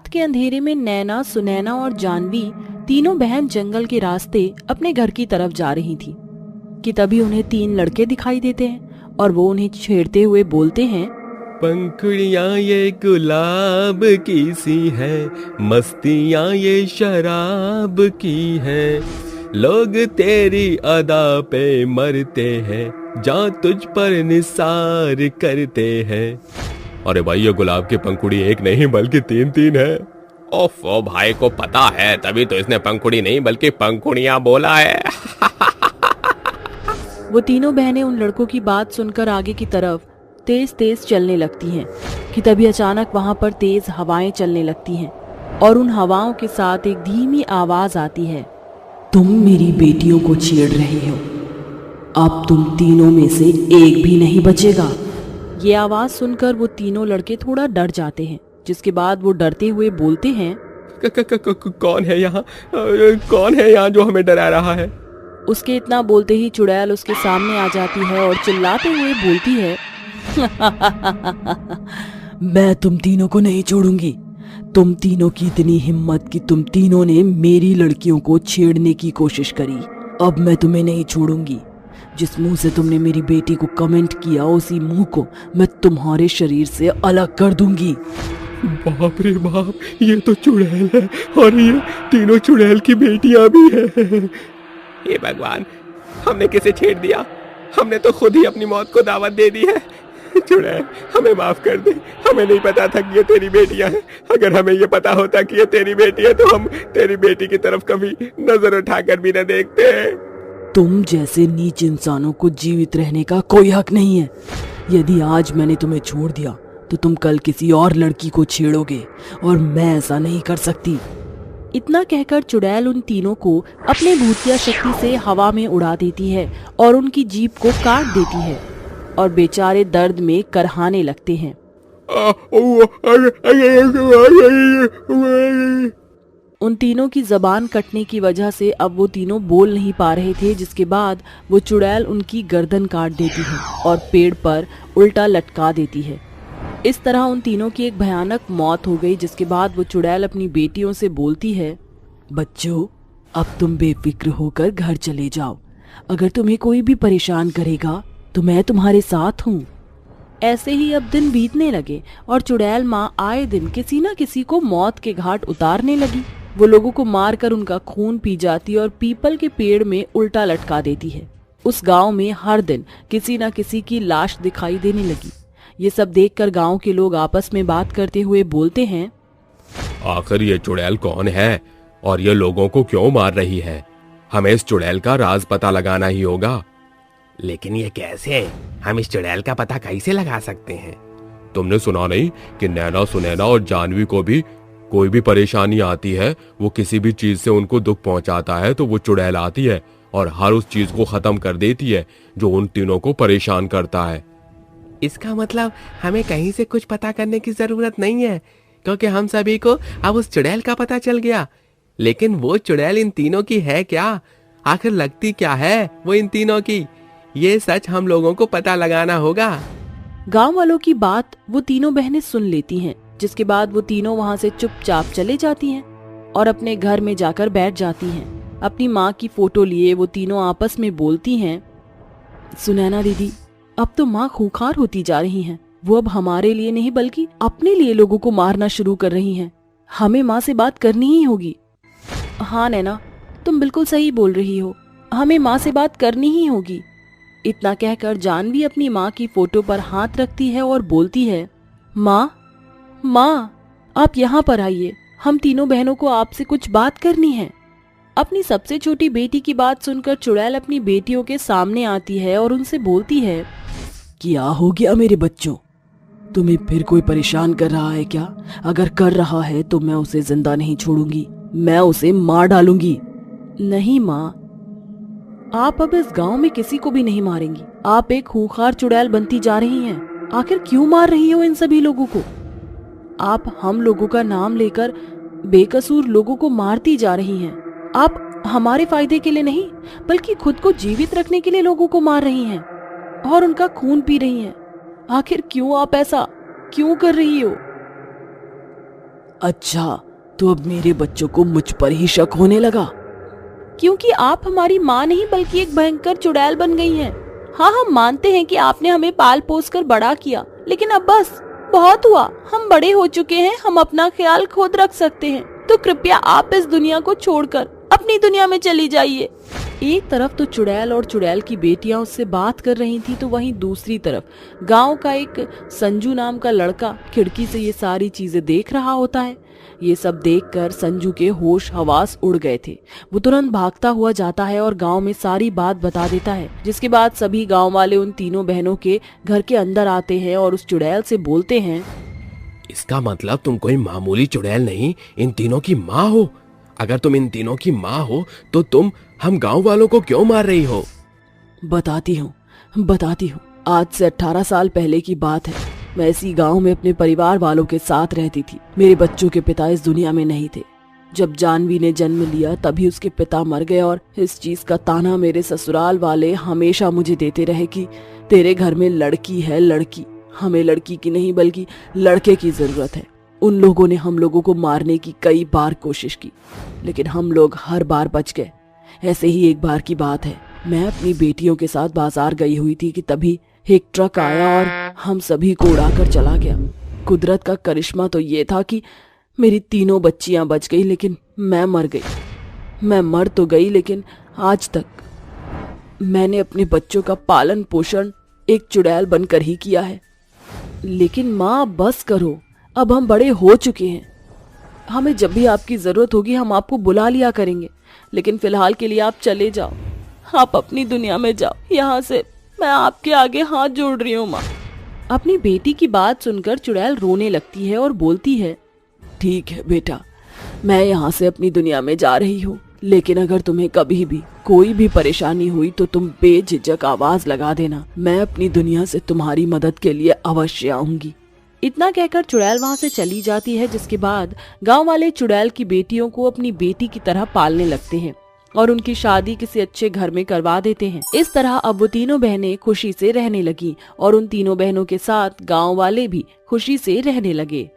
रात के अंधेरे में नैना, सुनैना और जानवी तीनों बहन जंगल के रास्ते अपने घर की तरफ जा रही थी कि तभी उन्हें 3 लड़के दिखाई देते हैं और वो उन्हें छेड़ते हुए बोलते हैं, पंखुड़ियाँ ये गुलाब की सी है, मस्तियाँ ये शराब की है, लोग तेरी अदा पे मरते हैं, जा तुझ पर निसार करते हैं। अरे भाई, ये गुलाब की पंखुड़ी एक नहीं बल्कि 3 है। ओफो, भाई को पता है तभी तो इसने पंखुड़ी नहीं बल्कि पंखुड़ियाँ बोला है। वो तीनों बहनें उन लड़कों की बात सुनकर आगे की तरफ तेज तेज चलने लगती हैं कि तभी अचानक वहां पर तेज हवाएं चलने लगती हैं और उन हवाओं के साथ एक धीमी आवाज आती है, तुम मेरी बेटियों को छेड़ रहे हो, अब तुम तीनों में से एक भी नहीं बचेगा। ये आवाज सुनकर वो तीनों लड़के थोड़ा डर जाते हैं, जिसके बाद वो डरते हुए बोलते हैं, कौन है यहाँ? कौन है यहाँ जो हमें डरा रहा है? उसके इतना बोलते ही चुड़ैल उसके सामने आ जाती है और चिल्लाते हुए बोलती है, मैं तुम तीनों को नहीं छोड़ूंगी। तुम तीनों की इतनी हिम्मत कि तुम तीनों ने मेरी लड़कियों को छेड़ने की कोशिश करी, अब मैं तुम्हें नहीं छोड़ूंगी। जिस मुंह से तुमने मेरी बेटी को कमेंट किया, उसी मुंह को मैं तुम्हारे शरीर से अलग कर दूंगी। बाप रे बाप, ये तो चुड़ैल है और ये तीनों चुड़ैल की बेटियां भी हैं। हे भगवान, हमने किसे छेड़ दिया? हमने तो खुद ही अपनी मौत को दावत दे दी है। चुड़ैल, हमें माफ कर दे, हमें नहीं पता था कि ये तेरी बेटियां हैं। अगर हमें ये पता होता कि ये तेरी बेटी है तो हम तेरी बेटी की तरफ कभी नजर उठाकर भी न देखते। तुम जैसे नीच इंसानों को जीवित रहने का कोई हक नहीं है। यदि आज मैंने तुम्हें छोड़ दिया तो तुम कल किसी और लड़की को छेड़ोगे और मैं ऐसा नहीं कर सकती। इतना कहकर चुड़ैल उन तीनों को अपने भूतिया शक्ति से हवा में उड़ा देती है और उनकी जीभ को काट देती है और बेचारे दर्द में करहाने लगते हैं। उन तीनों की जबान कटने की वजह से अब वो तीनों बोल नहीं पा रहे थे, जिसके बाद वो चुड़ैल उनकी गर्दन काट देती है और पेड़ पर उल्टा लटका देती है। इस तरह उन तीनों की एक भयानक मौत हो गई, जिसके बाद वो चुड़ैल अपनी बेटियों से बोलती है, बच्चों, अब तुम बेफिक्र होकर घर चले जाओ। अगर तुम्हें कोई भी परेशान करेगा तो मैं तुम्हारे साथ हूँ। ऐसे ही अब दिन बीतने लगे और चुड़ैल माँ आए दिन किसी न किसी को मौत के घाट उतारने लगी। वो लोगों को मारकर उनका खून पी जाती और पीपल के पेड़ में उल्टा लटका देती है। उस गांव में हर दिन किसी न किसी की लाश दिखाई देने लगी। ये सब देखकर गांव के लोग आपस में बात करते हुए बोलते हैं, आखिर ये चुड़ैल कौन है और ये लोगों को क्यों मार रही है? हमें इस चुड़ैल का राज पता लगाना ही होगा। लेकिन ये कैसे? हम इस चुड़ैल का पता कैसे लगा सकते हैं? तुमने सुना नहीं कि नैना, सुनैना और जानवी को भी कोई भी परेशानी आती है, वो किसी भी चीज से उनको दुख पहुंचाता है तो वो चुड़ैल आती है और हर उस चीज को खत्म कर देती है जो उन तीनों को परेशान करता है। इसका मतलब हमें कहीं से कुछ पता करने की जरूरत नहीं है, क्योंकि हम सभी को अब उस चुड़ैल का पता चल गया। लेकिन वो चुड़ैल इन तीनों की है क्या? आखिर लगती क्या है वो इन तीनों की? ये सच हम लोगों को पता लगाना होगा। गांव वालों की बात वो तीनों बहनें सुन लेती हैं, जिसके बाद वो तीनों वहां से चुपचाप चले जाती हैं और अपने घर में जाकर बैठ जाती हैं। अपनी माँ की फोटो लिए वो तीनों आपस में बोलती हैं, सुनैना दीदी, अब तो माँ खूंखार होती जा रही हैं। वो अब हमारे लिए नहीं बल्कि अपने लिए लोगों को मारना शुरू कर रही हैं। हमें माँ से बात करनी ही होगी। हाँ नैना, तुम बिल्कुल सही बोल रही हो, हमें माँ से बात करनी ही होगी। इतना कहकर जानवी अपनी माँ की फोटो पर हाथ रखती है और बोलती है, माँ, आप यहाँ पर आइए, हम तीनों बहनों को आपसे कुछ बात करनी है। अपनी सबसे छोटी बेटी की बात सुनकर चुड़ैल अपनी बेटियों के सामने आती है और उनसे बोलती है, क्या हो गया मेरे बच्चों? तुम्हें फिर कोई परेशान कर रहा है क्या? अगर कर रहा है तो मैं उसे जिंदा नहीं छोड़ूंगी, मैं उसे मार डालूंगी। नहीं माँ, आप अब इस गांव में किसी को भी नहीं मारेंगी। आप एक खूंखार चुड़ैल बनती जा रही हैं। आखिर क्यों मार रही हो इन सभी लोगों को? आप हम लोगों का नाम लेकर बेकसूर लोगों को मारती जा रही हैं। आप हमारे फायदे के लिए नहीं बल्कि खुद को जीवित रखने के लिए लोगों को मार रही हैं और उनका खून पी रही हैं। आखिर क्यों आप ऐसा क्यों कर रही हो? अच्छा, तो अब मेरे बच्चों को मुझ पर ही शक होने लगा। क्योंकि आप हमारी माँ नहीं बल्कि एक भयंकर चुड़ैल बन गई हैं। हाँ, हम मानते हैं कि आपने हमें पाल पोस कर बड़ा किया, लेकिन अब बस बहुत हुआ। हम बड़े हो चुके हैं, हम अपना ख्याल खुद रख सकते हैं। तो कृपया आप इस दुनिया को छोड़कर अपनी दुनिया में चली जाइए। एक तरफ तो चुड़ैल और चुड़ैल की बेटियां उससे बात कर रही थी, तो वहीं दूसरी तरफ गांव का एक संजू नाम का लड़का खिड़की से ये सारी चीजें देख रहा होता है। ये सब देखकर संजू के होश हवास उड़ गए थे। वो तुरंत भागता हुआ जाता है और गांव में सारी बात बता देता है, जिसके बाद सभी गांव वाले उन तीनों बहनों के घर के अंदर आते हैं और उस चुड़ैल से बोलते हैं, इसका मतलब तुम कोई मामूली चुड़ैल नहीं, इन तीनों की माँ हो। अगर तुम इन तीनों की माँ हो तो तुम हम गांव वालों को क्यों मार रही हो? बताती हूँ। आज से 18 साल पहले की बात है। मैं इसी गांव में अपने परिवार वालों के साथ रहती थी। मेरे बच्चों के पिता इस दुनिया में नहीं थे। जब जानवी ने जन्म लिया तभी उसके पिता मर गए और इस चीज का ताना मेरे ससुराल वाले हमेशा मुझे देते रहे कि तेरे घर में लड़की है, लड़की। हमें लड़की की नहीं बल्कि लड़के की जरूरत है। उन लोगों ने हम लोगों को मारने की कई बार कोशिश की, लेकिन हम लोग हर बार बच गए। ऐसे ही एक बार की बात है, मैं अपनी बेटियों के साथ बाजार गई हुई थी कि तभी एक ट्रक आया और हम सभी को उड़ाकर चला गया। कुदरत का करिश्मा तो ये था कि मेरी तीनों बच्चियां बच गई, लेकिन मैं मर गई। मैं मर तो गई, लेकिन आज तक मैंने अपने बच्चों का पालन पोषण एक चुड़ैल बनकर ही किया है। लेकिन माँ, बस करो, अब हम बड़े हो चुके हैं। हमें जब भी आपकी जरूरत होगी हम आपको बुला लिया करेंगे, लेकिन फिलहाल के लिए आप चले जाओ। आप अपनी दुनिया में जाओ, यहाँ से मैं आपके आगे हाथ जोड़ रही हूँ माँ। अपनी बेटी की बात सुनकर चुड़ैल रोने लगती है और बोलती है, ठीक है बेटा, मैं यहाँ से अपनी दुनिया में जा रही हूँ, लेकिन अगर तुम्हें कभी भी कोई भी परेशानी हुई तो तुम बेझिझक आवाज लगा देना। मैं अपनी दुनिया से तुम्हारी मदद के लिए अवश्य आऊंगी। इतना कहकर चुड़ैल वहाँ से चली जाती है, जिसके बाद गांव वाले चुड़ैल की बेटियों को अपनी बेटी की तरह पालने लगते हैं और उनकी शादी किसी अच्छे घर में करवा देते हैं। इस तरह अब वो तीनों बहनें खुशी से रहने लगी और उन तीनों बहनों के साथ गांव वाले भी खुशी से रहने लगे।